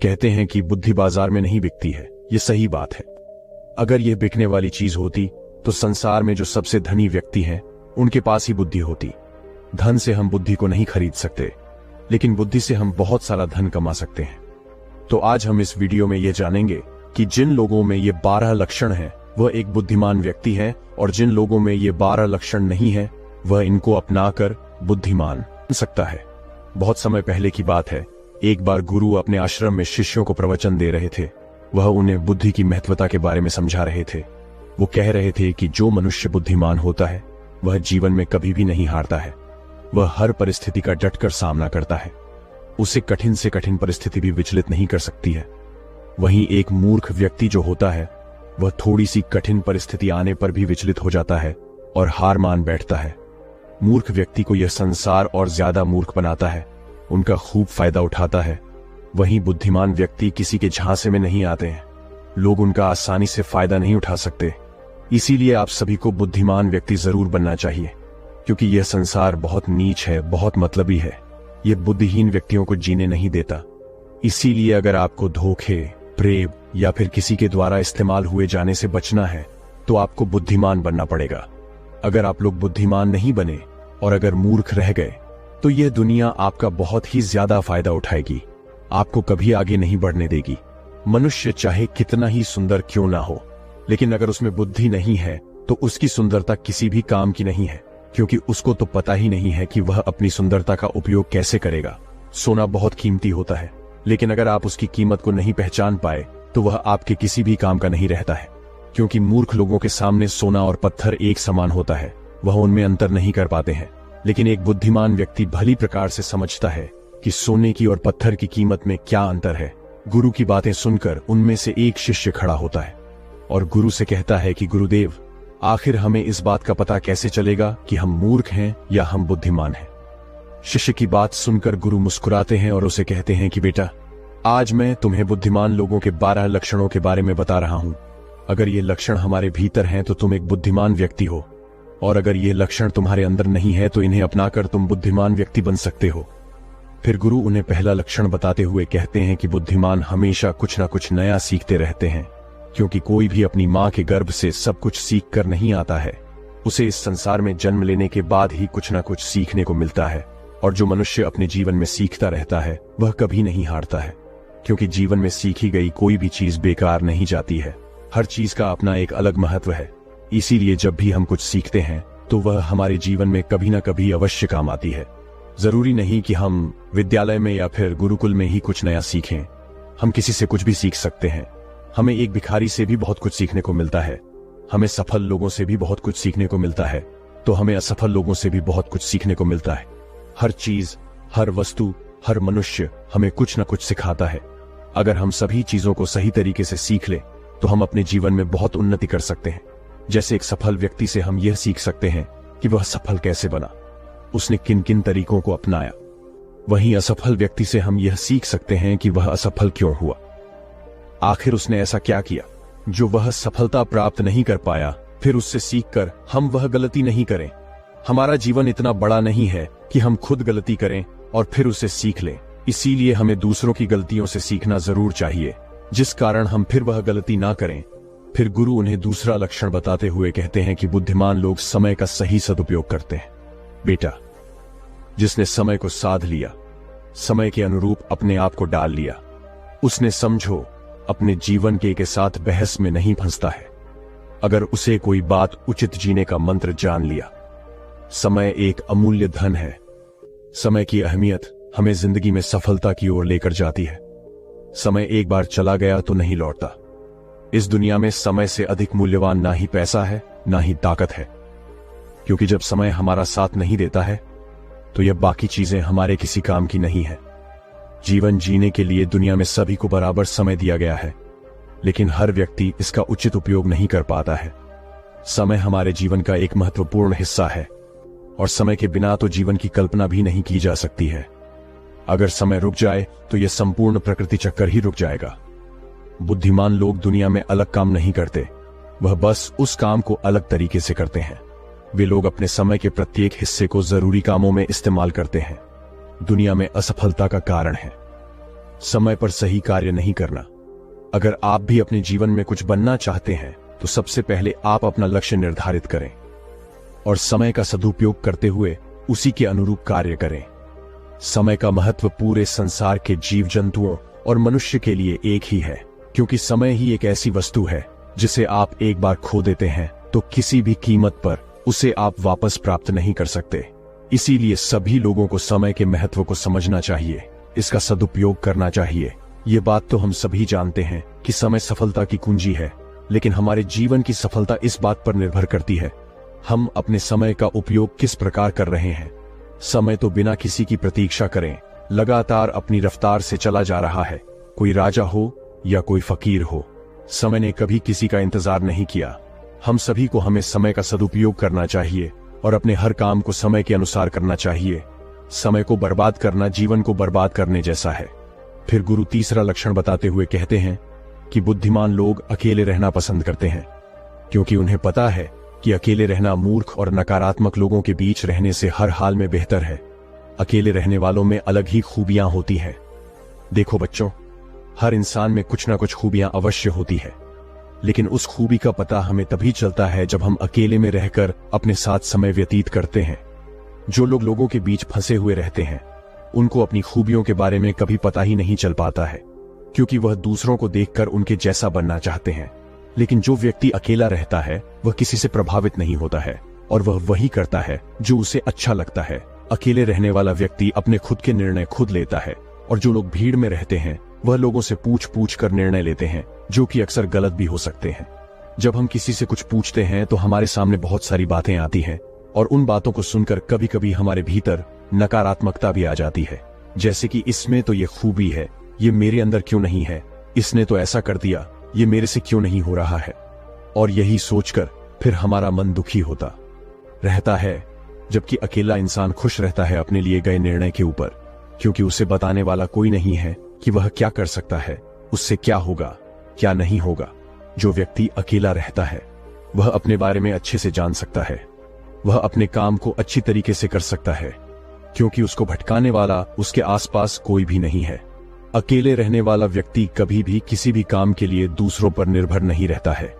कहते हैं कि बुद्धि बाजार में नहीं बिकती है। ये सही बात है। अगर यह बिकने वाली चीज होती तो संसार में जो सबसे धनी व्यक्ति हैं उनके पास ही बुद्धि होती। धन से हम बुद्धि को नहीं खरीद सकते, लेकिन बुद्धि से हम बहुत सारा धन कमा सकते हैं। तो आज हम इस वीडियो में यह जानेंगे कि जिन लोगों में ये 12 लक्षण हैं वह एक बुद्धिमान व्यक्ति है, और जिन लोगों में ये 12 लक्षण नहीं है वह इनको अपनाकर बुद्धिमान बन सकता है। बहुत समय पहले की बात है, एक बार गुरु अपने आश्रम में शिष्यों को प्रवचन दे रहे थे। वह उन्हें बुद्धि की महत्वता के बारे में समझा रहे थे। वो कह रहे थे कि जो मनुष्य बुद्धिमान होता है वह जीवन में कभी भी नहीं हारता है। वह हर परिस्थिति का डटकर सामना करता है। उसे कठिन से कठिन परिस्थिति भी विचलित नहीं कर सकती है। वहीं एक मूर्ख व्यक्ति जो होता है वह थोड़ी सी कठिन परिस्थिति आने पर भी विचलित हो जाता है और हार मान बैठता है। मूर्ख व्यक्ति को यह संसार और ज्यादा मूर्ख बनाता है, उनका खूब फायदा उठाता है। वहीं बुद्धिमान व्यक्ति किसी के झांसे में नहीं आते हैं। लोग उनका आसानी से फायदा नहीं उठा सकते। इसीलिए आप सभी को बुद्धिमान व्यक्ति जरूर बनना चाहिए, क्योंकि यह संसार बहुत नीच है, बहुत मतलबी है। यह बुद्धिहीन व्यक्तियों को जीने नहीं देता। इसीलिए अगर आपको धोखे, प्रेम या फिर किसी के द्वारा इस्तेमाल हुए जाने से बचना है तो आपको बुद्धिमान बनना पड़ेगा। अगर आप लोग बुद्धिमान नहीं बने और अगर मूर्ख रह गए तो यह दुनिया आपका बहुत ही ज्यादा फायदा उठाएगी, आपको कभी आगे नहीं बढ़ने देगी। मनुष्य चाहे कितना ही सुंदर क्यों ना हो, लेकिन अगर उसमें बुद्धि नहीं है तो उसकी सुंदरता किसी भी काम की नहीं है, क्योंकि उसको तो पता ही नहीं है कि वह अपनी सुंदरता का उपयोग कैसे करेगा। सोना बहुत कीमती होता है, लेकिन अगर आप उसकी कीमत को नहीं पहचान पाए तो वह आपके किसी भी काम का नहीं रहता है। क्योंकि मूर्ख लोगों के सामने सोना और पत्थर एक समान होता है, वह उनमें अंतर नहीं कर पाते हैं। लेकिन एक बुद्धिमान व्यक्ति भली प्रकार से समझता है कि सोने की और पत्थर की कीमत में क्या अंतर है। गुरु की बातें सुनकर उनमें से एक शिष्य खड़ा होता है और गुरु से कहता है कि गुरुदेव, आखिर हमें इस बात का पता कैसे चलेगा कि हम मूर्ख हैं या हम बुद्धिमान हैं। शिष्य की बात सुनकर गुरु मुस्कुराते हैं और उसे कहते हैं कि बेटा, आज मैं तुम्हें बुद्धिमान लोगों के 12 लक्षणों के बारे में बता रहा हूं। अगर ये लक्षण हमारे भीतर हैं तो तुम एक बुद्धिमान व्यक्ति हो, और अगर ये लक्षण तुम्हारे अंदर नहीं है तो इन्हें अपनाकर तुम बुद्धिमान व्यक्ति बन सकते हो। फिर गुरु उन्हें पहला लक्षण बताते हुए कहते हैं कि बुद्धिमान हमेशा कुछ ना कुछ नया सीखते रहते हैं, क्योंकि कोई भी अपनी मां के गर्भ से सब कुछ सीख कर नहीं आता है। उसे इस संसार में जन्म लेने के बाद ही कुछ ना कुछ सीखने को मिलता है। और जो मनुष्य अपने जीवन में सीखता रहता है वह कभी नहीं हारता है, क्योंकि जीवन में सीखी गई कोई भी चीज बेकार नहीं जाती है। हर चीज का अपना एक अलग महत्व है। इसीलिए जब भी हम कुछ सीखते हैं तो वह हमारे जीवन में कभी ना कभी अवश्य काम आती है। जरूरी नहीं कि हम विद्यालय में या फिर गुरुकुल में ही कुछ नया सीखें। हम किसी से कुछ भी सीख सकते हैं। हमें एक भिखारी से भी बहुत कुछ सीखने को मिलता है। हमें सफल लोगों से भी बहुत कुछ सीखने को मिलता है, तो हमें असफल लोगों से भी बहुत कुछ सीखने को मिलता है। हर चीज, हर वस्तु, हर मनुष्य हमें कुछ न कुछ सिखाता है। अगर हम सभी चीजों को सही तरीके से सीख लें तो हम अपने जीवन में बहुत उन्नति कर सकते हैं। जैसे एक सफल व्यक्ति से हम यह सीख सकते हैं कि वह सफल कैसे बना, उसने किन किन तरीकों को अपनाया। वहीं असफल व्यक्ति से हम यह सीख सकते हैं कि वह असफल क्यों हुआ, आखिर उसने ऐसा क्या किया जो वह सफलता प्राप्त नहीं कर पाया। फिर उससे सीखकर हम वह गलती नहीं करें। हमारा जीवन इतना बड़ा नहीं है कि हम खुद गलती करें और फिर उसे सीख लें। इसीलिए हमें दूसरों की गलतियों से सीखना जरूर चाहिए, जिस कारण हम फिर वह गलती ना करें। फिर गुरु उन्हें दूसरा लक्षण बताते हुए कहते हैं कि बुद्धिमान लोग समय का सही सदुपयोग करते हैं। बेटा, जिसने समय को साध लिया, समय के अनुरूप अपने आप को डाल लिया, उसने समझो अपने जीवन के साथ बहस में नहीं फंसता है। अगर उसे कोई बात उचित जीने का मंत्र जान लिया। समय एक अमूल्य धन है। समय की अहमियत हमें जिंदगी में सफलता की ओर लेकर जाती है। समय एक बार चला गया तो नहीं लौटता। इस दुनिया में समय से अधिक मूल्यवान ना ही पैसा है ना ही ताकत है, क्योंकि जब समय हमारा साथ नहीं देता है तो यह बाकी चीजें हमारे किसी काम की नहीं है। जीवन जीने के लिए दुनिया में सभी को बराबर समय दिया गया है, लेकिन हर व्यक्ति इसका उचित उपयोग नहीं कर पाता है। समय हमारे जीवन का एक महत्वपूर्ण हिस्सा है, और समय के बिना तो जीवन की कल्पना भी नहीं की जा सकती है। अगर समय रुक जाए तो यह संपूर्ण प्रकृति चक्कर ही रुक जाएगा। बुद्धिमान लोग दुनिया में अलग काम नहीं करते, वह बस उस काम को अलग तरीके से करते हैं। वे लोग अपने समय के प्रत्येक हिस्से को जरूरी कामों में इस्तेमाल करते हैं। दुनिया में असफलता का कारण है समय पर सही कार्य नहीं करना। अगर आप भी अपने जीवन में कुछ बनना चाहते हैं तो सबसे पहले आप अपना लक्ष्य निर्धारित करें और समय का सदुपयोग करते हुए उसी के अनुरूप कार्य करें। समय का महत्व पूरे संसार के जीव जंतुओं और मनुष्य के लिए एक ही है, क्योंकि समय ही एक ऐसी वस्तु है जिसे आप एक बार खो देते हैं तो किसी भी कीमत पर उसे आप वापस प्राप्त नहीं कर सकते। इसीलिए सभी लोगों को समय के महत्व को समझना चाहिए, इसका सदुपयोग करना चाहिए। ये बात तो हम सभी जानते हैं कि समय सफलता की कुंजी है, लेकिन हमारे जीवन की सफलता इस बात पर निर्भर करती है हम अपने समय का उपयोग किस प्रकार कर रहे हैं। समय तो बिना किसी की प्रतीक्षा करें लगातार अपनी रफ्तार से चला जा रहा है। कोई राजा हो या कोई फकीर हो, समय ने कभी किसी का इंतजार नहीं किया। हम सभी को हमें समय का सदुपयोग करना चाहिए और अपने हर काम को समय के अनुसार करना चाहिए। समय को बर्बाद करना जीवन को बर्बाद करने जैसा है। फिर गुरु तीसरा लक्षण बताते हुए कहते हैं कि बुद्धिमान लोग अकेले रहना पसंद करते हैं, क्योंकि उन्हें पता है कि अकेले रहना मूर्ख और नकारात्मक लोगों के बीच रहने से हर हाल में बेहतर है। अकेले रहने वालों में अलग ही खूबियां होती हैं। देखो बच्चों, हर इंसान में कुछ ना कुछ खूबियां अवश्य होती है, लेकिन उस खूबी का पता हमें तभी चलता है जब हम अकेले में रहकर अपने साथ समय व्यतीत करते हैं। जो लोग लोगों के बीच फंसे हुए रहते हैं उनको अपनी खूबियों के बारे में कभी पता ही नहीं चल पाता है, क्योंकि वह दूसरों को देखकर उनके जैसा बनना चाहते हैं। लेकिन जो व्यक्ति अकेला रहता है वह किसी से प्रभावित नहीं होता है और वह वही करता है जो उसे अच्छा लगता है। अकेले रहने वाला व्यक्ति अपने खुद के निर्णय खुद लेता है, और जो लोग भीड़ में रहते हैं वह लोगों से पूछ पूछ कर निर्णय लेते हैं, जो कि अक्सर गलत भी हो सकते हैं। जब हम किसी से कुछ पूछते हैं तो हमारे सामने बहुत सारी बातें आती हैं, और उन बातों को सुनकर कभी कभी हमारे भीतर नकारात्मकता भी आ जाती है, जैसे कि इसमें तो ये खूबी है, ये मेरे अंदर क्यों नहीं है, इसने तो ऐसा कर दिया, ये मेरे से क्यों नहीं हो रहा है। और यही सोचकर फिर हमारा मन दुखी होता रहता है। जबकि अकेला इंसान खुश रहता है अपने लिए गए निर्णय के ऊपर, क्योंकि उसे बताने वाला कोई नहीं है कि वह क्या कर सकता है, उससे क्या होगा क्या नहीं होगा। जो व्यक्ति अकेला रहता है वह अपने बारे में अच्छे से जान सकता है, वह अपने काम को अच्छी तरीके से कर सकता है, क्योंकि उसको भटकाने वाला उसके आसपास कोई भी नहीं है। अकेले रहने वाला व्यक्ति कभी भी किसी भी काम के लिए दूसरों पर निर्भर नहीं रहता है।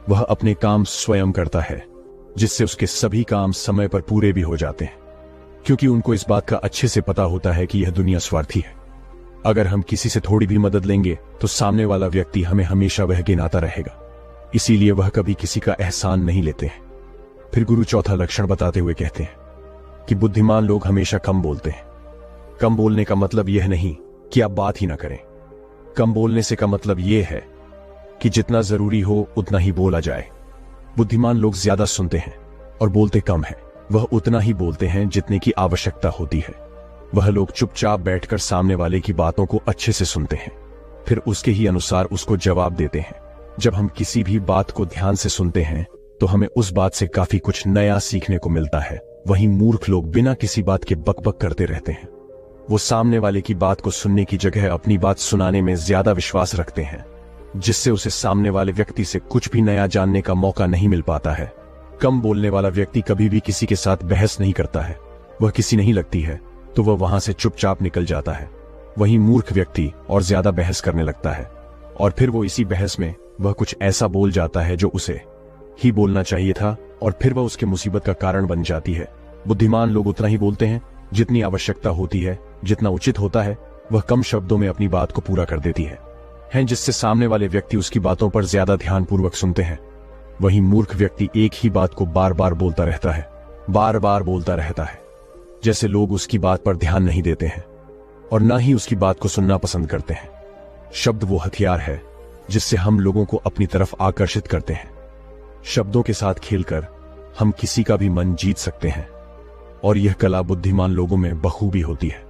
वह अपने काम स्वयं करता है, जिससे उसके सभी काम समय पर पूरे भी हो जाते हैं, क्योंकि उनको इस बात का अच्छे से पता होता है कि यह दुनिया स्वार्थी है। अगर हम किसी से थोड़ी भी मदद लेंगे तो सामने वाला व्यक्ति हमें हमेशा वह गिनाता रहेगा, इसीलिए वह कभी किसी का एहसान नहीं लेते हैं। फिर गुरु चौथा लक्षण बताते हुए कहते हैं कि बुद्धिमान लोग हमेशा कम बोलते हैं। कम बोलने का मतलब यह नहीं कि आप बात ही ना करें। कम बोलने से का मतलब यह है कि जितना जरूरी हो उतना ही बोला जाए। बुद्धिमान लोग ज्यादा सुनते हैं और बोलते कम है। वह उतना ही बोलते हैं जितने की आवश्यकता होती है। वह लोग चुपचाप बैठकर सामने वाले की बातों को अच्छे से सुनते हैं, फिर उसके ही अनुसार उसको जवाब देते हैं। जब हम किसी भी बात को ध्यान से सुनते हैं तो हमें उस बात से काफी कुछ नया सीखने को मिलता है। वहीं मूर्ख लोग बिना किसी बात के बकबक करते रहते हैं। वो सामने वाले की बात को सुनने की जगह अपनी बात सुनाने में ज्यादा विश्वास रखते हैं, जिससे उसे सामने वाले व्यक्ति से कुछ भी नया जानने का मौका नहीं मिल पाता है। कम बोलने वाला व्यक्ति कभी भी किसी के साथ बहस नहीं करता है। वह किसी नहीं लगती है तो वह वहां से चुपचाप निकल जाता है। वहीं मूर्ख व्यक्ति और ज्यादा बहस करने लगता है, और फिर वो इसी बहस में वह कुछ ऐसा बोल जाता है जो उसे ही बोलना चाहिए था, और फिर वह उसके मुसीबत का कारण बन जाती है। बुद्धिमान लोग उतना ही बोलते हैं जितनी आवश्यकता होती है, जितना उचित होता है। वह कम शब्दों में अपनी बात को पूरा कर देती है, जिससे सामने वाले व्यक्ति उसकी बातों पर ज्यादा ध्यानपूर्वक सुनते हैं। वहीं मूर्ख व्यक्ति एक ही बात को बार बार बोलता रहता है, बार बार बोलता रहता है, जैसे लोग उसकी बात पर ध्यान नहीं देते हैं और ना ही उसकी बात को सुनना पसंद करते हैं। शब्द वो हथियार है जिससे हम लोगों को अपनी तरफ आकर्षित करते हैं। शब्दों के साथ खेलकर हम किसी का भी मन जीत सकते हैं, और यह कला बुद्धिमान लोगों में बखूबी होती है।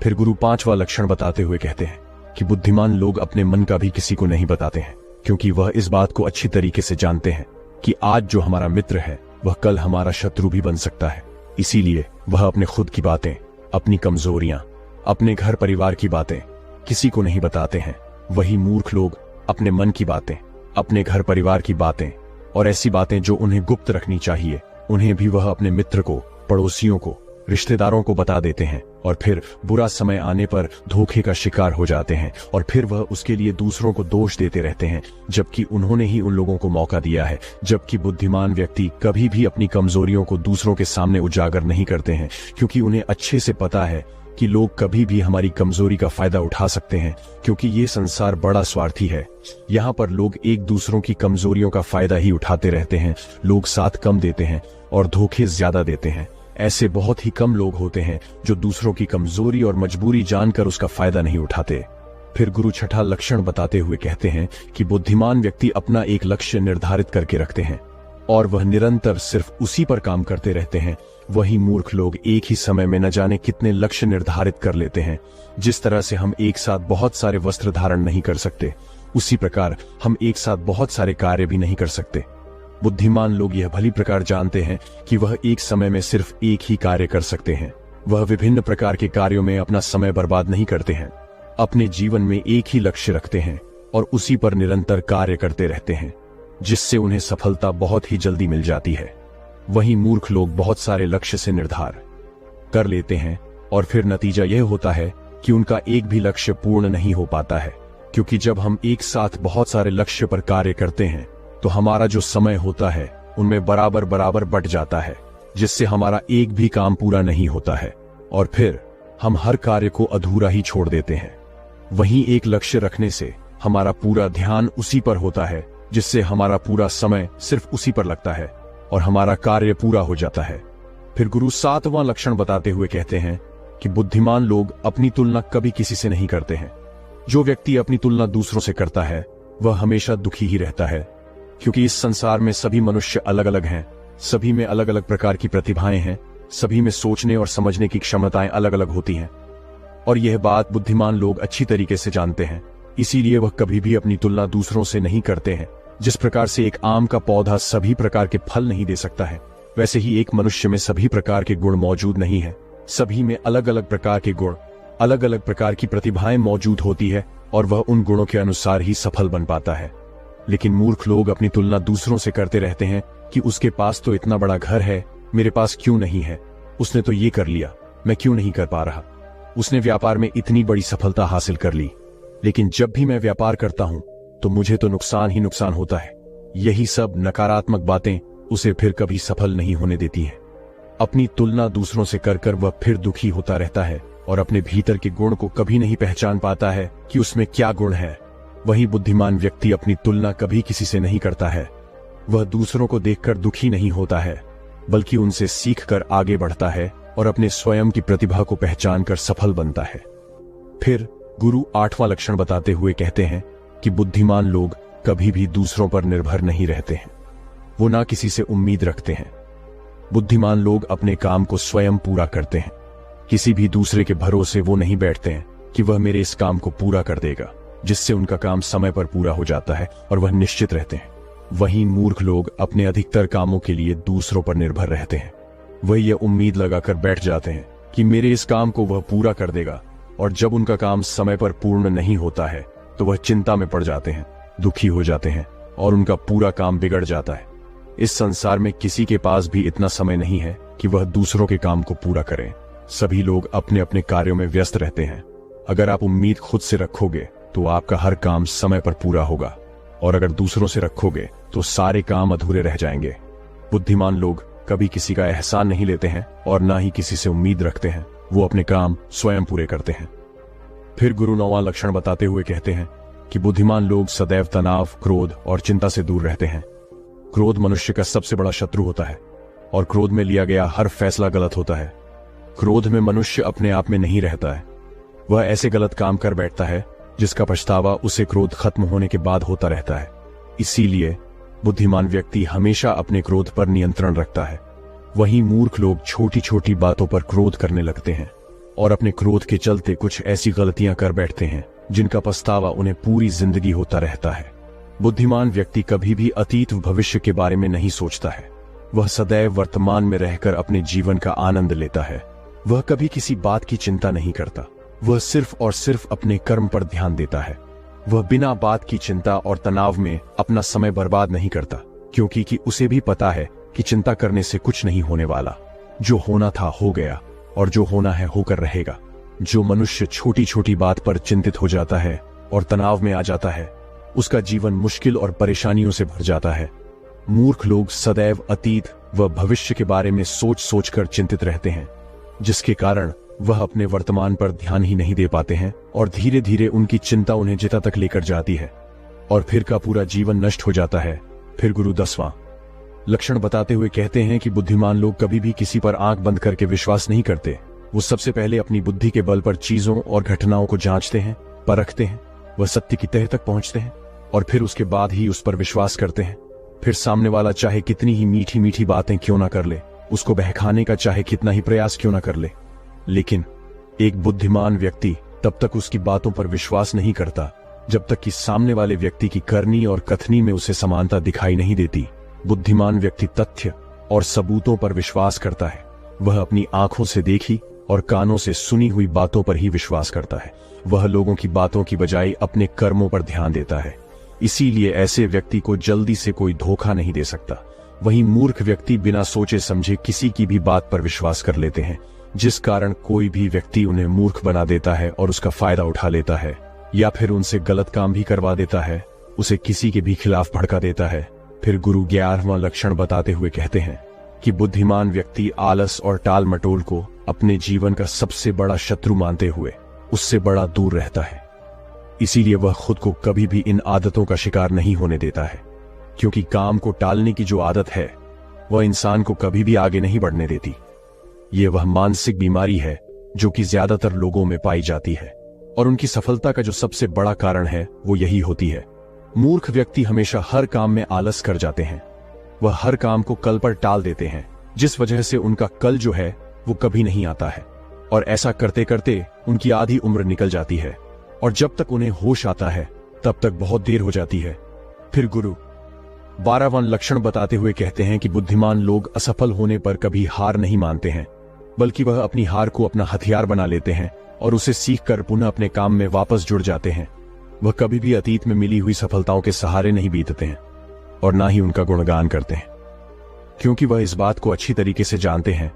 फिर गुरु पांचवा लक्षण बताते हुए कहते हैं कि बुद्धिमान लोग अपने मन का भी किसी को नहीं बताते हैं, क्योंकि वह इस बात को अच्छी तरीके से जानते हैं कि आज जो हमारा मित्र है वह कल हमारा शत्रु भी बन सकता है। इसीलिए वह अपने खुद की बातें, अपनी कमजोरियां, अपने घर परिवार की बातें किसी को नहीं बताते हैं। वही मूर्ख लोग अपने मन की बातें, अपने घर परिवार की बातें और ऐसी बातें जो उन्हें गुप्त रखनी चाहिए, उन्हें भी वह अपने मित्र को, पड़ोसियों को, रिश्तेदारों को बता देते हैं। और फिर बुरा समय आने पर धोखे का शिकार हो जाते हैं और फिर वह उसके लिए दूसरों को दोष देते रहते हैं, जबकि उन्होंने ही उन लोगों को मौका दिया है। जबकि बुद्धिमान व्यक्ति कभी भी अपनी कमजोरियों को दूसरों के सामने उजागर नहीं करते हैं, क्योंकि उन्हें अच्छे से पता है कि लोग कभी भी हमारी कमजोरी का फायदा उठा सकते हैं, क्योंकि ये संसार बड़ा स्वार्थी है। यहाँ पर लोग एक दूसरों की कमजोरियों का फायदा ही उठाते रहते हैं। लोग साथ कम देते हैं और धोखे ज्यादा देते हैं। ऐसे बहुत ही कम लोग होते हैं जो दूसरों की कमजोरी और मजबूरी जानकर उसका फायदा नहीं उठाते। फिर गुरु छठा लक्षण बताते हुए कहते हैं कि बुद्धिमान व्यक्ति अपना एक लक्ष्य निर्धारित करके रखते हैं और वह निरंतर सिर्फ उसी पर काम करते रहते हैं। वही मूर्ख लोग एक ही समय में न जाने कितने लक्ष्य निर्धारित कर लेते हैं। जिस तरह से हम एक साथ बहुत सारे वस्त्र धारण नहीं कर सकते, उसी प्रकार हम एक साथ बहुत सारे कार्य भी नहीं कर सकते। बुद्धिमान लोग यह भली प्रकार जानते हैं कि वह एक समय में सिर्फ एक ही कार्य कर सकते हैं। वह विभिन्न प्रकार के कार्यों में अपना समय बर्बाद नहीं करते हैं। अपने जीवन में एक ही लक्ष्य रखते हैं और उसी पर निरंतर कार्य करते रहते हैं, जिससे उन्हें सफलता बहुत ही जल्दी मिल जाती है। वहीं मूर्ख लोग बहुत सारे लक्ष्य से निर्धार कर लेते हैं और फिर नतीजा यह होता है कि उनका एक भी लक्ष्य पूर्ण नहीं हो पाता है, क्योंकि जब हम एक साथ बहुत सारे लक्ष्य पर कार्य करते हैं तो हमारा जो समय होता है उनमें बराबर बराबर बट जाता है, जिससे हमारा एक भी काम पूरा नहीं होता है और फिर हम हर कार्य को अधूरा ही छोड़ देते हैं। वहीं एक लक्ष्य रखने से हमारा पूरा ध्यान उसी पर होता है, जिससे हमारा पूरा समय सिर्फ उसी पर लगता है और हमारा कार्य पूरा हो जाता है। फिर गुरु सातवां लक्षण बताते हुए कहते हैं कि बुद्धिमान लोग अपनी तुलना कभी किसी से नहीं करते हैं। जो व्यक्ति अपनी तुलना दूसरों से करता है वह हमेशा दुखी ही रहता है, क्योंकि इस संसार में सभी मनुष्य अलग अलग हैं, सभी में अलग अलग प्रकार की प्रतिभाएं हैं, सभी में सोचने और समझने की क्षमताएं अलग अलग होती हैं और यह बात बुद्धिमान लोग अच्छी तरीके से जानते हैं। इसीलिए वह कभी भी अपनी तुलना दूसरों से नहीं करते हैं। जिस प्रकार से एक आम का पौधा सभी प्रकार के फल नहीं दे सकता है, वैसे ही एक मनुष्य में सभी प्रकार के गुण मौजूद नहीं है। सभी में अलग अलग प्रकार के गुण, अलग अलग प्रकार की प्रतिभाएं मौजूद होती है और वह उन गुणों के अनुसार ही सफल बन पाता है। लेकिन मूर्ख लोग अपनी तुलना दूसरों से करते रहते हैं कि उसके पास तो इतना बड़ा घर है, मेरे पास क्यों नहीं है, उसने तो ये कर लिया, मैं क्यों नहीं कर पा रहा, उसने व्यापार में इतनी बड़ी सफलता हासिल कर ली, लेकिन जब भी मैं व्यापार करता हूं तो मुझे तो नुकसान ही नुकसान होता है। यही सब नकारात्मक बातें उसे फिर कभी सफल नहीं होने देती हैं। अपनी तुलना दूसरों से कर वह फिर दुखी होता रहता है और अपने भीतर के गुण को कभी नहीं पहचान पाता है कि उसमें क्या गुण है। वही बुद्धिमान व्यक्ति अपनी तुलना कभी किसी से नहीं करता है। वह दूसरों को देखकर दुखी नहीं होता है, बल्कि उनसे सीखकर आगे बढ़ता है और अपने स्वयं की प्रतिभा को पहचान कर सफल बनता है। फिर गुरु आठवां लक्षण बताते हुए कहते हैं कि बुद्धिमान लोग कभी भी दूसरों पर निर्भर नहीं रहते हैं। वो ना किसी से उम्मीद रखते हैं। बुद्धिमान लोग अपने काम को स्वयं पूरा करते हैं। किसी भी दूसरे के भरोसे वो नहीं बैठते हैं कि वह मेरे इस काम को पूरा कर देगा, जिससे उनका काम समय पर पूरा हो जाता है और वह निश्चित रहते हैं। वहीं मूर्ख लोग अपने अधिकतर कामों के लिए दूसरों पर निर्भर रहते हैं। वह ये उम्मीद लगाकर बैठ जाते हैं कि मेरे इस काम को वह पूरा कर देगा, और जब उनका काम समय पर पूर्ण नहीं होता है तो वह चिंता में पड़ जाते हैं, दुखी हो जाते हैं और उनका पूरा काम बिगड़ जाता है। इस संसार में किसी के पास भी इतना समय नहीं है कि वह दूसरों के काम को पूरा करें। सभी लोग अपने अपने कार्यों में व्यस्त रहते हैं। अगर आप उम्मीद खुद से रखोगे तो आपका हर काम समय पर पूरा होगा, और अगर दूसरों से रखोगे तो सारे काम अधूरे रह जाएंगे। बुद्धिमान लोग कभी किसी का एहसान नहीं लेते हैं और ना ही किसी से उम्मीद रखते हैं। वो अपने काम स्वयं पूरे करते हैं। फिर गुरु नौवां लक्षण बताते हुए कहते हैं कि बुद्धिमान लोग सदैव तनाव, क्रोध और चिंता से दूर रहते हैं। क्रोध मनुष्य का सबसे बड़ा शत्रु होता है और क्रोध में लिया गया हर फैसला गलत होता है। क्रोध में मनुष्य अपने आप में नहीं रहता है। वह ऐसे गलत काम कर बैठता है जिसका पछतावा उसे क्रोध खत्म होने के बाद होता रहता है। इसीलिए बुद्धिमान व्यक्ति हमेशा अपने क्रोध पर नियंत्रण रखता है। वहीं मूर्ख लोग छोटी छोटी बातों पर क्रोध करने लगते हैं और अपने क्रोध के चलते कुछ ऐसी गलतियां कर बैठते हैं जिनका पछतावा उन्हें पूरी जिंदगी होता रहता है। बुद्धिमान व्यक्ति कभी भी अतीत भविष्य के बारे में नहीं सोचता है। वह सदैव वर्तमान में रहकर अपने जीवन का आनंद लेता है। वह कभी किसी बात की चिंता नहीं करता। वह सिर्फ और सिर्फ अपने कर्म पर ध्यान देता है। वह बिना बात की चिंता और तनाव में अपना समय बर्बाद नहीं करता, क्योंकि उसे भी पता है कि चिंता करने से कुछ नहीं होने वाला। जो होना था हो गया और जो होना है होकर रहेगा। जो मनुष्य छोटी छोटी बात पर चिंतित हो जाता है और तनाव में आ जाता है, उसका जीवन मुश्किल और परेशानियों से भर जाता है। मूर्ख लोग सदैव अतीत व भविष्य के बारे में सोच सोच कर चिंतित रहते हैं, जिसके कारण वह अपने वर्तमान पर ध्यान ही नहीं दे पाते हैं और धीरे धीरे उनकी चिंता उन्हें जिता तक लेकर जाती है और फिर का पूरा जीवन नष्ट हो जाता है। फिर गुरु 10वां लक्षण बताते हुए कहते हैं कि बुद्धिमान लोग कभी भी किसी पर आंख बंद करके विश्वास नहीं करते। वो सबसे पहले अपनी बुद्धि के बल पर चीजों और घटनाओं को जांचते हैं, परखते हैं, वह सत्य की तह तक पहुंचते हैं और फिर उसके बाद ही उस पर विश्वास करते हैं। फिर सामने वाला चाहे कितनी ही मीठी मीठी बातें क्यों ना कर ले, उसको बहकाने का चाहे कितना ही प्रयास क्यों ना कर ले, लेकिन एक बुद्धिमान व्यक्ति तब तक उसकी बातों पर विश्वास नहीं करता जब तक कि सामने वाले व्यक्ति की करनी और कथनी में उसे समानता दिखाई नहीं देती। बुद्धिमान व्यक्ति तथ्य और सबूतों पर विश्वास करता है। वह अपनी आंखों से देखी और कानों से सुनी हुई बातों पर ही विश्वास करता है। वह लोगों की बातों की बजाय अपने कर्मों पर ध्यान देता है। इसीलिए ऐसे व्यक्ति को जल्दी से कोई धोखा नहीं दे सकता। वहीं मूर्ख व्यक्ति बिना सोचे समझे किसी की भी बात पर विश्वास कर लेते हैं, जिस कारण कोई भी व्यक्ति उन्हें मूर्ख बना देता है और उसका फायदा उठा लेता है, या फिर उनसे गलत काम भी करवा देता है, उसे किसी के भी खिलाफ भड़का देता है। फिर गुरु 11वां लक्षण बताते हुए कहते हैं कि बुद्धिमान व्यक्ति आलस और टाल मटोल को अपने जीवन का सबसे बड़ा शत्रु मानते हुए उससे बड़ा दूर रहता है। इसीलिए वह खुद को कभी भी इन आदतों का शिकार नहीं होने देता है, क्योंकि काम को टालने की जो आदत है वह इंसान को कभी भी आगे नहीं बढ़ने देती। ये वह मानसिक बीमारी है जो कि ज्यादातर लोगों में पाई जाती है और उनकी सफलता का जो सबसे बड़ा कारण है वो यही होती है। मूर्ख व्यक्ति हमेशा हर काम में आलस कर जाते हैं। वह हर काम को कल पर टाल देते हैं, जिस वजह से उनका कल जो है वो कभी नहीं आता है और ऐसा करते करते उनकी आधी उम्र निकल जाती है और जब तक उन्हें होश आता है तब तक बहुत देर हो जाती है। फिर गुरु 12वां लक्षण बताते हुए कहते हैं कि बुद्धिमान लोग असफल होने पर कभी हार नहीं मानते हैं, बल्कि वह अपनी हार को अपना हथियार बना लेते हैं और उसे सीखकर पुनः अपने काम में वापस जुड़ जाते हैं। वह कभी भी अतीत में मिली हुई सफलताओं के सहारे नहीं बीतते हैं और ना ही उनका गुणगान करते हैं, क्योंकि वह इस बात को अच्छी तरीके से जानते हैं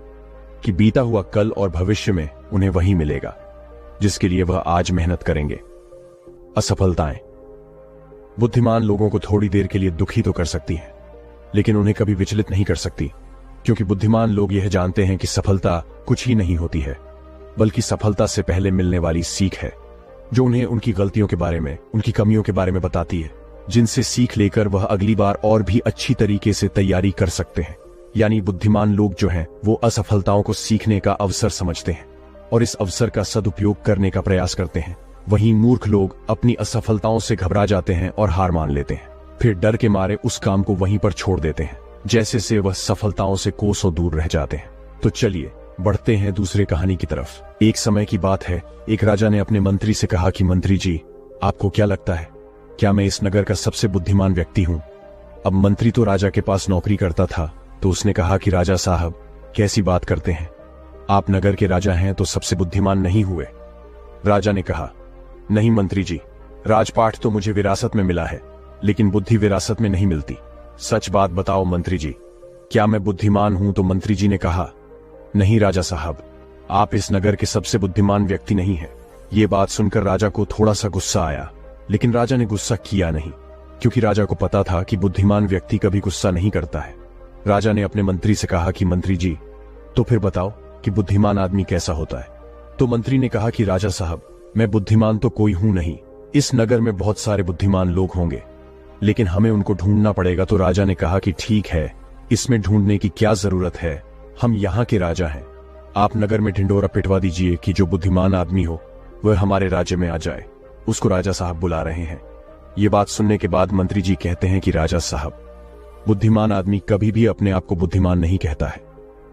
कि बीता हुआ कल और भविष्य में उन्हें वही मिलेगा जिसके लिए वह आज मेहनत करेंगे। असफलताएं बुद्धिमान लोगों को थोड़ी देर के लिए दुखी तो कर सकती हैं, लेकिन उन्हें कभी विचलित नहीं कर सकती, क्योंकि बुद्धिमान लोग यह जानते हैं कि सफलता कुछ ही नहीं होती है, बल्कि सफलता से पहले मिलने वाली सीख है, जो उन्हें उनकी गलतियों के बारे में, उनकी कमियों के बारे में बताती है, जिनसे सीख लेकर वह अगली बार और भी अच्छी तरीके से तैयारी कर सकते हैं। यानी बुद्धिमान लोग जो हैं वो असफलताओं को सीखने का अवसर समझते हैं और इस अवसर का सदुपयोग करने का प्रयास करते हैं। वहीं मूर्ख लोग अपनी असफलताओं से घबरा जाते हैं और हार मान लेते हैं, फिर डर के मारे उस काम को वहीं पर छोड़ देते हैं, जैसे से वह सफलताओं से कोसों दूर रह जाते हैं। तो चलिए बढ़ते हैं दूसरे कहानी की तरफ। एक समय की बात है, एक राजा ने अपने मंत्री से कहा कि मंत्री जी, आपको क्या लगता है, क्या मैं इस नगर का सबसे बुद्धिमान व्यक्ति हूँ? अब मंत्री तो राजा के पास नौकरी करता था, तो उसने कहा कि राजा साहब, कैसी बात करते हैं, आप नगर के राजा हैं तो सबसे बुद्धिमान नहीं हुए। राजा ने कहा, नहीं मंत्री जी, राजपाट तो मुझे विरासत में मिला है, लेकिन बुद्धि विरासत में नहीं मिलती। सच बात बताओ मंत्री जी, क्या मैं बुद्धिमान हूं? तो मंत्री जी ने कहा, नहीं राजा साहब, आप इस नगर के सबसे बुद्धिमान व्यक्ति नहीं हैं। ये बात सुनकर राजा को थोड़ा सा गुस्सा आया, लेकिन राजा ने गुस्सा किया नहीं, क्योंकि राजा को पता था कि बुद्धिमान व्यक्ति कभी गुस्सा नहीं करता है। राजा ने अपने मंत्री से कहा कि मंत्री जी, तो फिर बताओ कि बुद्धिमान आदमी कैसा होता है? तो मंत्री ने कहा कि राजा साहब, मैं बुद्धिमान तो कोई हूं नहीं, इस नगर में बहुत सारे बुद्धिमान लोग होंगे, लेकिन हमें उनको ढूंढना पड़ेगा। तो राजा ने कहा कि ठीक है, इसमें ढूंढने की क्या जरूरत है, हम यहाँ के राजा हैं, आप नगर में ढिंडोरा पिटवा दीजिए कि जो बुद्धिमान आदमी हो वह हमारे राज्य में आ जाए, उसको राजा साहब बुला रहे हैं। ये बात सुनने के बाद मंत्री जी कहते हैं कि राजा साहब, बुद्धिमान आदमी कभी भी अपने आप को बुद्धिमान नहीं कहता है,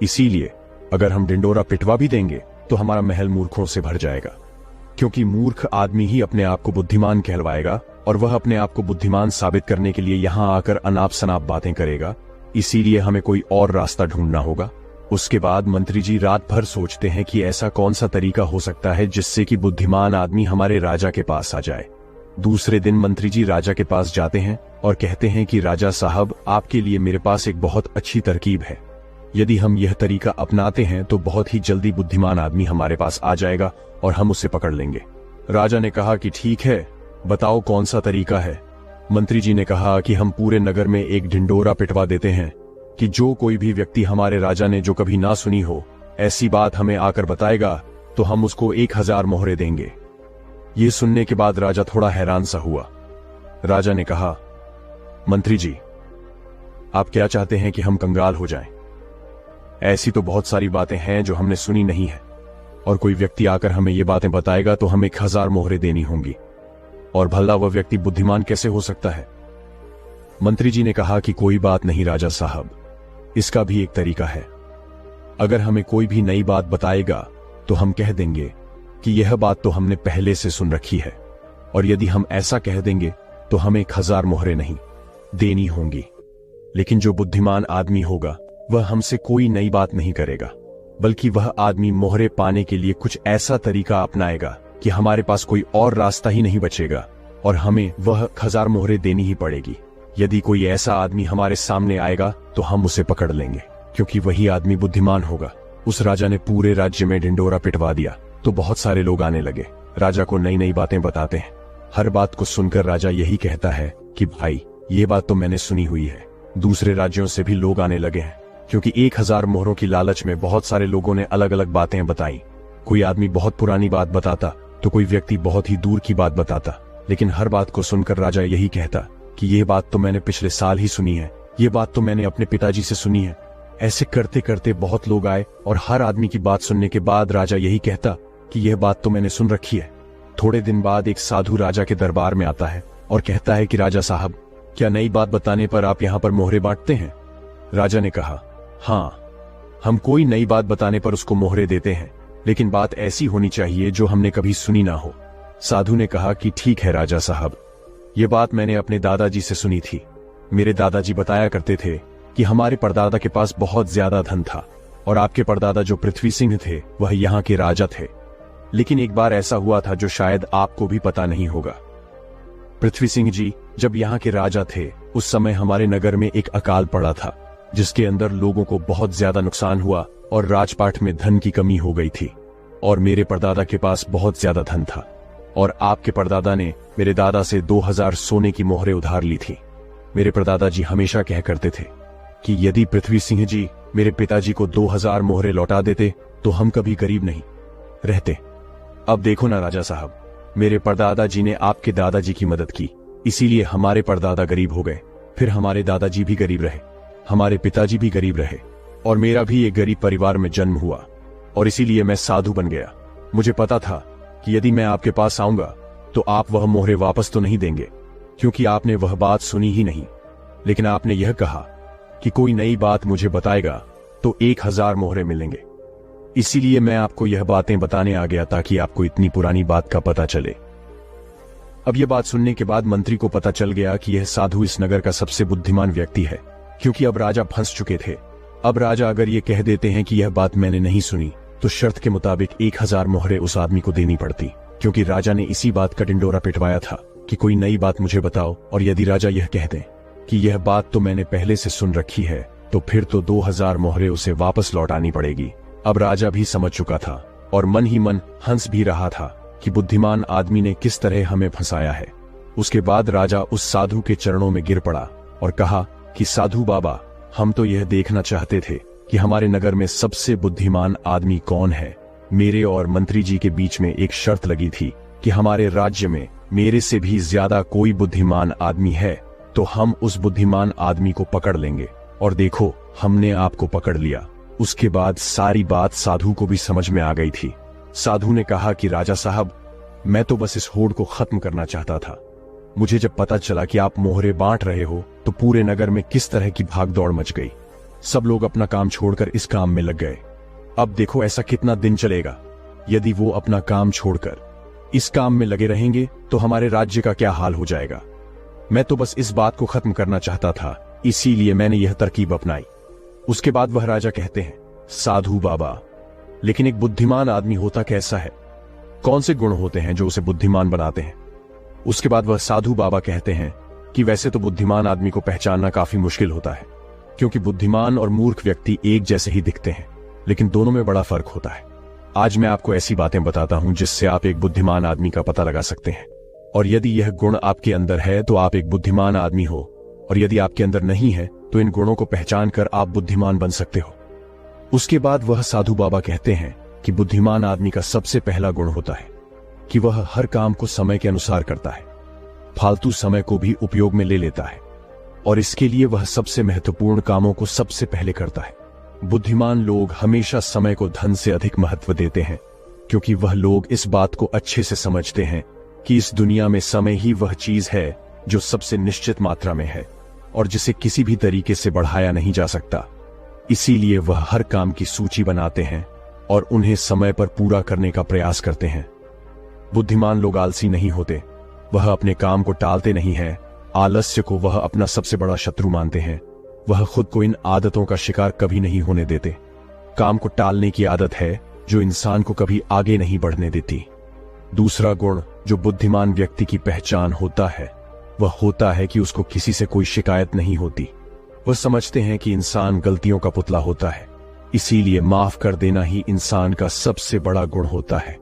इसीलिए अगर हम ढिंडोरा पिटवा भी देंगे तो हमारा महल मूर्खों से भर जाएगा, क्योंकि मूर्ख आदमी ही अपने आप को बुद्धिमान कहलवाएगा और वह अपने आप को बुद्धिमान साबित करने के लिए यहाँ आकर अनाप शनाप बातें करेगा। इसीलिए हमें कोई और रास्ता ढूंढना होगा। उसके बाद मंत्री जी रात भर सोचते हैं कि ऐसा कौन सा तरीका हो सकता है जिससे कि बुद्धिमान आदमी हमारे राजा के पास आ जाए। दूसरे दिन मंत्री जी राजा के पास जाते हैं और कहते हैं कि राजा साहब, आपके लिए मेरे पास एक बहुत अच्छी तरकीब है। यदि हम यह तरीका अपनाते हैं तो बहुत ही जल्दी बुद्धिमान आदमी हमारे पास आ जाएगा और हम उसे पकड़ लेंगे। राजा ने कहा कि ठीक है, बताओ कौन सा तरीका है। मंत्री जी ने कहा कि हम पूरे नगर में एक ढिंडोरा पिटवा देते हैं कि जो कोई भी व्यक्ति हमारे राजा ने जो कभी ना सुनी हो ऐसी बात हमें आकर बताएगा तो हम उसको 1000 मोहरे देंगे। ये सुनने के बाद राजा थोड़ा हैरान सा हुआ। राजा ने कहा, मंत्री जी, आप क्या चाहते हैं कि हम कंगाल हो जाएं? ऐसी तो बहुत सारी बातें हैं जो हमने सुनी नहीं है, और कोई व्यक्ति आकर हमें ये बातें बताएगा तो हमें 1000 मोहरे देनी होंगी, और भला वह व्यक्ति बुद्धिमान कैसे हो सकता है? मंत्री जी ने कहा कि कोई बात नहीं राजा साहब, इसका भी एक तरीका है। अगर हमें कोई भी नई बात बताएगा तो हम कह देंगे कि यह बात तो हमने पहले से सुन रखी है, और यदि हम ऐसा कह देंगे तो हमें 1000 मोहरे नहीं देनी होंगी। लेकिन जो बुद्धिमान आदमी होगा वह हमसे कोई नई बात नहीं करेगा, बल्कि वह आदमी मोहरे पाने के लिए कुछ ऐसा तरीका अपनाएगा कि हमारे पास कोई और रास्ता ही नहीं बचेगा और हमें वह 1000 मोहरे देनी ही पड़ेगी। यदि कोई ऐसा आदमी हमारे सामने आएगा तो हम उसे पकड़ लेंगे, क्योंकि वही आदमी बुद्धिमान होगा। उस राजा ने पूरे राज्य में ढिंडोरा पिटवा दिया तो बहुत सारे लोग आने लगे, राजा को नई नई बातें बताते हैं। हर बात को सुनकर राजा यही कहता है कि भाई, ये बात तो मैंने सुनी हुई है। दूसरे राज्यों से भी लोग आने लगे हैं, क्योंकि 1000 मोहरों की लालच में बहुत सारे लोगों ने अलग अलग बातें बताई। कोई आदमी बहुत पुरानी बात बताता तो कोई व्यक्ति बहुत ही दूर की बात बताता, लेकिन हर बात को सुनकर राजा यही कहता कि यह बात तो मैंने पिछले साल ही सुनी है, ये बात तो मैंने अपने पिताजी से सुनी है। ऐसे करते करते बहुत लोग आए और हर आदमी की बात सुनने के बाद राजा यही कहता कि यह बात तो मैंने सुन रखी है। थोड़े दिन बाद एक साधु राजा के दरबार में आता है और कहता है कि राजा साहब, क्या नई बात बताने पर आप यहाँ पर मोहरे बांटते हैं? राजा ने कहा, हाँ, हम कोई नई बात बताने पर उसको मोहरे देते हैं, लेकिन बात ऐसी होनी चाहिए जो हमने कभी सुनी ना हो। साधु ने कहा कि ठीक है राजा साहब, ये बात मैंने अपने दादाजी से सुनी थी। मेरे दादाजी बताया करते थे कि हमारे परदादा के पास बहुत ज्यादा धन था, और आपके परदादा जो पृथ्वी सिंह थे वह यहाँ के राजा थे। लेकिन एक बार ऐसा हुआ था जो शायद आपको भी पता नहीं होगा। पृथ्वी सिंह जी जब यहाँ के राजा थे उस समय हमारे नगर में एक अकाल पड़ा था, जिसके अंदर लोगों को बहुत ज्यादा नुकसान हुआ और राजपाट में धन की कमी हो गई थी। और मेरे परदादा के पास बहुत ज्यादा धन था, और आपके परदादा ने मेरे दादा से 2000 सोने की मोहरें उधार ली थी। मेरे परदादा जी हमेशा कह करते थे कि यदि पृथ्वी सिंह जी मेरे पिताजी को 2000 मोहरें लौटा देते तो हम कभी गरीब नहीं रहते। अब देखो ना राजा साहब, मेरे परदादा जी ने आपके दादाजी की मदद की, इसीलिए हमारे परदादा गरीब हो गए। फिर हमारे दादाजी भी गरीब रहे, हमारे पिताजी भी गरीब रहे, और मेरा भी एक गरीब परिवार में जन्म हुआ, और इसीलिए मैं साधु बन गया। मुझे पता था कि यदि मैं आपके पास आऊंगा तो आप वह मोहरे वापस तो नहीं देंगे, क्योंकि आपने वह बात सुनी ही नहीं। लेकिन आपने यह कहा कि कोई नई बात मुझे बताएगा तो 1000 मोहरे मिलेंगे। इसीलिए मैं आपको यह बातें बताने आ गया ताकि आपको इतनी पुरानी बात का पता चले। अब यह बात सुनने के बाद मंत्री को पता चल गया कि यह साधु इस नगर का सबसे बुद्धिमान व्यक्ति है, क्योंकि अब राजा फंस चुके थे। अब राजा अगर ये कह देते हैं कि यह बात मैंने नहीं सुनी तो शर्त के मुताबिक 1000 मोहरे उस आदमी को देनी पड़ती, क्योंकि राजा ने इसी बात का ढिंडोरा पिटवाया था कि कोई नई बात मुझे बताओ। और यदि राजा यह कह दें कि यह बात तो मैंने पहले से सुन रखी है तो फिर तो 2000 मोहरे उसे वापस लौटानी पड़ेगी। अब राजा भी समझ चुका था और मन ही मन हंस भी रहा था कि बुद्धिमान आदमी ने किस तरह हमें फंसाया है। उसके बाद राजा उस साधु के चरणों में गिर पड़ा और कहा कि साधु बाबा, हम तो यह देखना चाहते थे कि हमारे नगर में सबसे बुद्धिमान आदमी कौन है। मेरे और मंत्री जी के बीच में एक शर्त लगी थी कि हमारे राज्य में मेरे से भी ज्यादा कोई बुद्धिमान आदमी है तो हम उस बुद्धिमान आदमी को पकड़ लेंगे, और देखो हमने आपको पकड़ लिया। उसके बाद सारी बात साधु को भी समझ में आ गई थी। साधु ने कहा कि राजा साहब, मैं तो बस इस होड़ को खत्म करना चाहता था। मुझे जब पता चला कि आप मोहरे बांट रहे हो तो पूरे नगर में किस तरह की भागदौड़ मच गई। सब लोग अपना काम छोड़कर इस काम में लग गए। अब देखो ऐसा कितना दिन चलेगा। यदि वो अपना काम छोड़कर इस काम में लगे रहेंगे तो हमारे राज्य का क्या हाल हो जाएगा। मैं तो बस इस बात को खत्म करना चाहता था, इसीलिए मैंने यह तरकीब अपनाई। उसके बाद वह राजा कहते हैं, साधु बाबा, लेकिन एक बुद्धिमान आदमी होता कैसा है? कौन से गुण होते हैं जो उसे बुद्धिमान बनाते हैं? उसके बाद वह साधु बाबा कहते हैं कि वैसे तो बुद्धिमान आदमी को पहचानना काफी मुश्किल होता है, क्योंकि बुद्धिमान और मूर्ख व्यक्ति एक जैसे ही दिखते हैं, लेकिन दोनों में बड़ा फर्क होता है। आज मैं आपको ऐसी बातें बताता हूं जिससे आप एक बुद्धिमान आदमी का पता लगा सकते हैं। और यदि यह गुण आपके अंदर है तो आप एक बुद्धिमान आदमी हो, और यदि आपके अंदर नहीं है तो इन गुणों को पहचान कर आप बुद्धिमान बन सकते हो। उसके बाद वह साधु बाबा कहते हैं कि बुद्धिमान आदमी का सबसे पहला गुण होता है कि वह हर काम को समय के अनुसार करता है, फालतू समय को भी उपयोग में ले लेता है, और इसके लिए वह सबसे महत्वपूर्ण कामों को सबसे पहले करता है। बुद्धिमान लोग हमेशा समय को धन से अधिक महत्व देते हैं, क्योंकि वह लोग इस बात को अच्छे से समझते हैं कि इस दुनिया में समय ही वह चीज है जो सबसे निश्चित मात्रा में है और जिसे किसी भी तरीके से बढ़ाया नहीं जा सकता। इसीलिए वह हर काम की सूची बनाते हैं और उन्हें समय पर पूरा करने का प्रयास करते हैं। बुद्धिमान लोग आलसी नहीं होते, वह अपने काम को टालते नहीं हैं। आलस्य को वह अपना सबसे बड़ा शत्रु मानते हैं। वह खुद को इन आदतों का शिकार कभी नहीं होने देते। काम को टालने की आदत है जो इंसान को कभी आगे नहीं बढ़ने देती। दूसरा गुण जो बुद्धिमान व्यक्ति की पहचान होता है वह होता है कि उसको किसी से कोई शिकायत नहीं होती। वह समझते हैं कि इंसान गलतियों का पुतला होता है, इसीलिए माफ कर देना ही इंसान का सबसे बड़ा गुण होता है।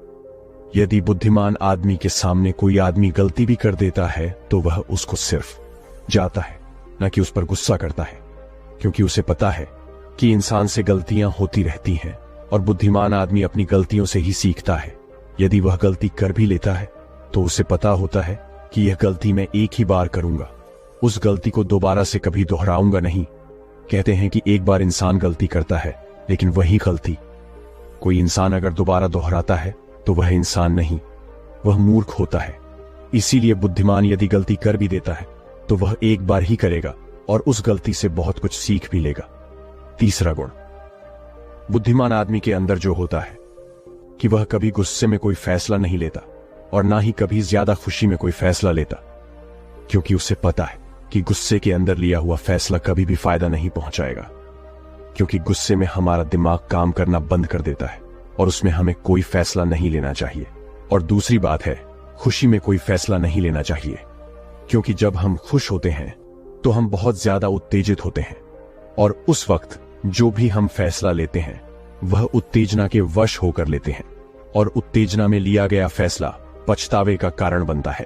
यदि बुद्धिमान आदमी के सामने कोई आदमी गलती भी कर देता है तो वह उसको सिर्फ जाता है, न कि उस पर गुस्सा करता है, क्योंकि उसे पता है कि इंसान से गलतियां होती रहती हैं और बुद्धिमान आदमी अपनी गलतियों से ही सीखता है। यदि वह गलती कर भी लेता है तो उसे पता होता है कि यह गलती मैं एक ही बार करूंगा, उस गलती को दोबारा से कभी दोहराऊंगा नहीं। कहते हैं कि एक बार इंसान गलती करता है, लेकिन वही गलती कोई इंसान अगर दोबारा दोहराता है तो वह इंसान नहीं, वह मूर्ख होता है। इसीलिए बुद्धिमान यदि गलती कर भी देता है तो वह एक बार ही करेगा और उस गलती से बहुत कुछ सीख भी लेगा। तीसरा गुण बुद्धिमान आदमी के अंदर जो होता है कि वह कभी गुस्से में कोई फैसला नहीं लेता और ना ही कभी ज्यादा खुशी में कोई फैसला लेता, क्योंकि उसे पता है कि गुस्से के अंदर लिया हुआ फैसला कभी भी फायदा नहीं पहुंचाएगा, क्योंकि गुस्से में हमारा दिमाग काम करना बंद कर देता है और उसमें हमें कोई फैसला नहीं लेना चाहिए। और दूसरी बात है, खुशी में कोई फैसला नहीं लेना चाहिए, क्योंकि जब हम खुश होते हैं तो हम बहुत ज्यादा उत्तेजित होते हैं और उस वक्त जो भी हम फैसला लेते हैं वह उत्तेजना के वश होकर लेते हैं और उत्तेजना में लिया गया फैसला पछतावे का कारण बनता है।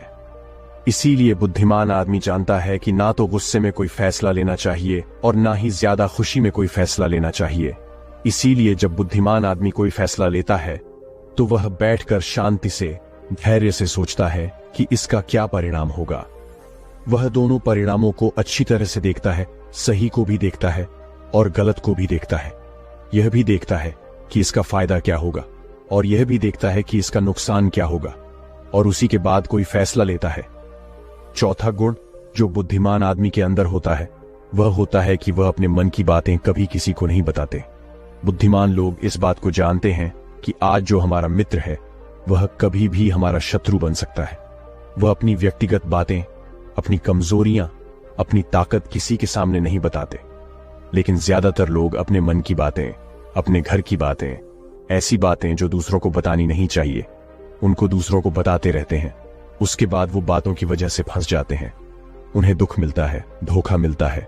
इसीलिए बुद्धिमान आदमी जानता है कि ना तो गुस्से में कोई फैसला लेना चाहिए और ना ही ज्यादा खुशी में कोई फैसला लेना चाहिए। इसीलिए जब बुद्धिमान आदमी कोई फैसला लेता है तो वह बैठकर शांति से, धैर्य से सोचता है कि इसका क्या परिणाम होगा। वह दोनों परिणामों को अच्छी तरह से देखता है, सही को भी देखता है और गलत को भी देखता है। यह भी देखता है कि इसका फायदा क्या होगा और यह भी देखता है कि इसका नुकसान क्या होगा, और उसी के बाद कोई फैसला लेता है। चौथा गुण जो बुद्धिमान आदमी के अंदर होता है वह होता है कि वह अपने मन की बातें कभी किसी को नहीं बताते। बुद्धिमान लोग इस बात को जानते हैं कि आज जो हमारा मित्र है वह कभी भी हमारा शत्रु बन सकता है। वह अपनी व्यक्तिगत बातें, अपनी कमजोरियां, अपनी ताकत किसी के सामने नहीं बताते, लेकिन ज्यादातर लोग अपने मन की बातें, अपने घर की बातें, ऐसी बातें जो दूसरों को बतानी नहीं चाहिए, उनको दूसरों को बताते रहते हैं। उसके बाद वो बातों की वजह से फंस जाते हैं, उन्हें दुख मिलता है, धोखा मिलता है,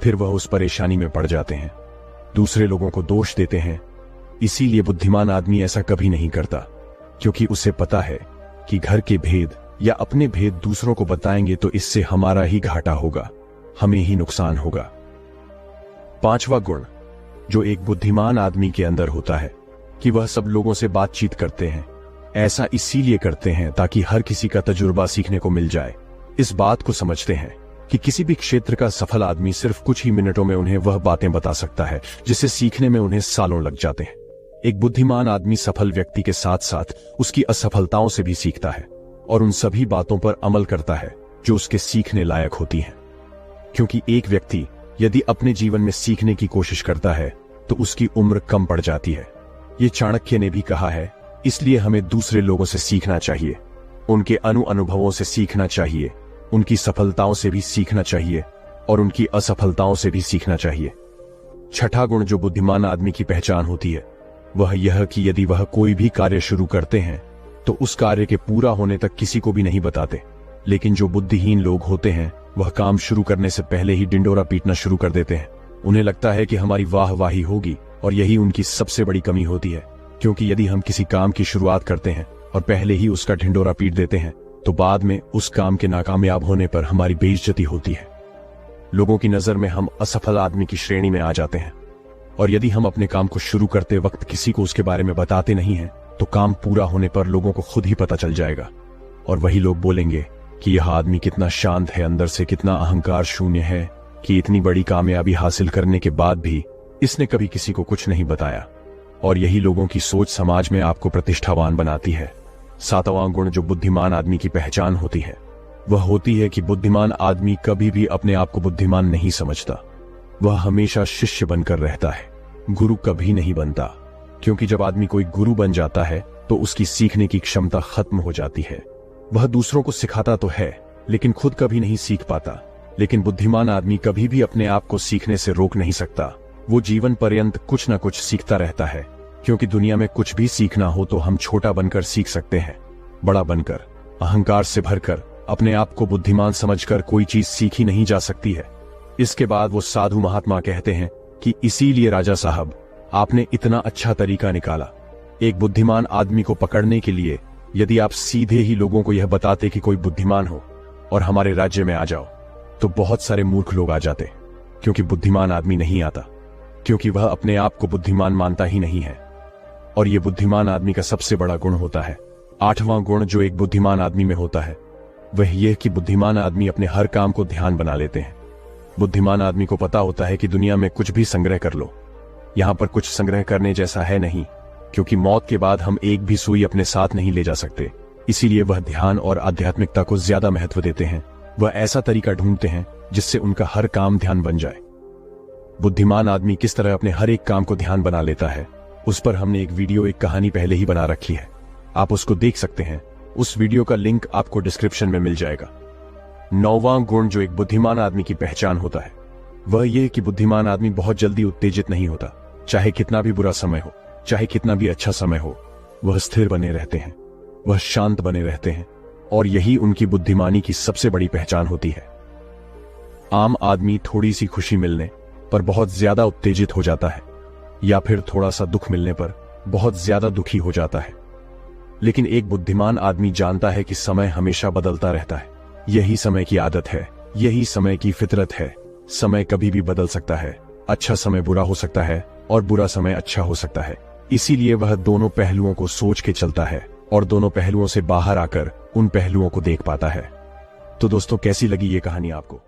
फिर वह उस परेशानी में पड़ जाते हैं, दूसरे लोगों को दोष देते हैं। इसीलिए बुद्धिमान आदमी ऐसा कभी नहीं करता, क्योंकि उसे पता है कि घर के भेद या अपने भेद दूसरों को बताएंगे तो इससे हमारा ही घाटा होगा, हमें ही नुकसान होगा। पांचवा गुण जो एक बुद्धिमान आदमी के अंदर होता है कि वह सब लोगों से बातचीत करते हैं। ऐसा इसीलिए करते हैं ताकि हर किसी का तजुर्बा सीखने को मिल जाए। इस बात को समझते हैं कि किसी भी क्षेत्र का सफल आदमी सिर्फ कुछ ही मिनटों में उन्हें वह बातें बता सकता है जिसे सीखने में उन्हें सालों लग जाते हैं। एक बुद्धिमान आदमी सफल व्यक्ति के साथ साथ उसकी असफलताओं से भी सीखता है और उन सभी बातों पर अमल करता है जो उसके सीखने लायक होती हैं। क्योंकि एक व्यक्ति यदि अपने जीवन में सीखने की कोशिश करता है तो उसकी उम्र कम पड़ जाती है। ये चाणक्य ने भी कहा है, इसलिए हमें दूसरे लोगों से सीखना चाहिए, उनके अनुभवों से सीखना चाहिए, उनकी सफलताओं से भी सीखना चाहिए और उनकी असफलताओं से भी सीखना चाहिए। छठा गुण जो बुद्धिमान आदमी की पहचान होती है वह यह कि यदि वह कोई भी कार्य शुरू करते हैं तो उस कार्य के पूरा होने तक किसी को भी नहीं बताते। लेकिन जो बुद्धिहीन लोग होते हैं वह काम शुरू करने से पहले ही डिंडोरा पीटना शुरू कर देते हैं। उन्हें लगता है कि हमारी वाहवाही होगी और यही उनकी सबसे बड़ी कमी होती है, क्योंकि यदि हम किसी काम की शुरुआत करते हैं और पहले ही उसका ढिंडोरा पीट देते हैं तो बाद में उस काम के नाकामयाब होने पर हमारी बेइज्जती होती है। लोगों की नजर में हम असफल आदमी की श्रेणी में आ जाते हैं, और यदि हम अपने काम को शुरू करते वक्त किसी को उसके बारे में बताते नहीं हैं तो काम पूरा होने पर लोगों को खुद ही पता चल जाएगा, और वही लोग बोलेंगे कि यह आदमी कितना शांत है, अंदर से कितना अहंकार शून्य है कि इतनी बड़ी कामयाबी हासिल करने के बाद भी इसने कभी किसी को कुछ नहीं बताया। और यही लोगों की सोच समाज में आपको प्रतिष्ठावान बनाती है। 7वां गुण जो बुद्धिमान आदमी की पहचान होती है वह होती है कि बुद्धिमान आदमी कभी भी अपने आप को बुद्धिमान नहीं समझता। वह हमेशा शिष्य बनकर रहता है, गुरु कभी नहीं बनता, क्योंकि जब आदमी कोई गुरु बन जाता है तो उसकी सीखने की क्षमता खत्म हो जाती है। वह दूसरों को सिखाता तो है लेकिन खुद कभी नहीं सीख पाता। लेकिन बुद्धिमान आदमी कभी भी अपने आप को सीखने से रोक नहीं सकता। वो जीवन पर्यंत कुछ न कुछ सीखता रहता है, क्योंकि दुनिया में कुछ भी सीखना हो तो हम छोटा बनकर सीख सकते हैं। बड़ा बनकर, अहंकार से भरकर, अपने आप को बुद्धिमान समझकर कोई चीज सीखी नहीं जा सकती है। इसके बाद वो साधु महात्मा कहते हैं कि इसीलिए राजा साहब आपने इतना अच्छा तरीका निकाला। एक बुद्धिमान आदमी को पकड़ने के लिए यदि आप सीधे ही लोगों को यह बताते कि कोई बुद्धिमान हो और हमारे राज्य में आ जाओ तो बहुत सारे मूर्ख लोग आ जाते, क्योंकि बुद्धिमान आदमी नहीं आता, क्योंकि वह अपने आप को बुद्धिमान मानता ही नहीं है। और यह बुद्धिमान आदमी का सबसे बड़ा गुण होता है। 8वां गुण जो एक बुद्धिमान आदमी में होता है वह यह कि बुद्धिमान आदमी अपने हर काम को ध्यान बना लेते हैं। बुद्धिमान आदमी को पता होता है कि दुनिया में कुछ भी संग्रह कर लो, यहां पर कुछ संग्रह करने जैसा है नहीं, क्योंकि मौत के बाद हम एक भी सुई अपने साथ नहीं ले जा सकते। इसीलिए वह ध्यान और आध्यात्मिकता को ज्यादा महत्व देते हैं। वह ऐसा तरीका ढूंढते हैं जिससे उनका हर काम ध्यान बन जाए। बुद्धिमान आदमी किस तरह अपने हर एक काम को ध्यान बना लेता है उस पर हमने एक वीडियो, एक कहानी पहले ही बना रखी है, आप उसको देख सकते हैं। उस वीडियो का लिंक आपको डिस्क्रिप्शन में मिल जाएगा। 9वां गुण जो एक बुद्धिमान आदमी की पहचान होता है वह यह कि बुद्धिमान आदमी बहुत जल्दी उत्तेजित नहीं होता। चाहे कितना भी बुरा समय हो, चाहे कितना भी अच्छा समय हो, वह स्थिर बने रहते हैं, वह शांत बने रहते हैं, और यही उनकी बुद्धिमानी की सबसे बड़ी पहचान होती है। आम आदमी थोड़ी सी खुशी मिलने पर बहुत ज्यादा उत्तेजित हो जाता है, या फिर थोड़ा सा दुख मिलने पर बहुत ज्यादा दुखी हो जाता है। लेकिन एक बुद्धिमान आदमी जानता है कि समय हमेशा बदलता रहता है। यही समय की आदत है, यही समय की फितरत है। समय कभी भी बदल सकता है। अच्छा समय बुरा हो सकता है और बुरा समय अच्छा हो सकता है। इसीलिए वह दोनों पहलुओं को सोच के चलता है और दोनों पहलुओं से बाहर आकर उन पहलुओं को देख पाता है। तो दोस्तों, कैसी लगी ये कहानी आपको?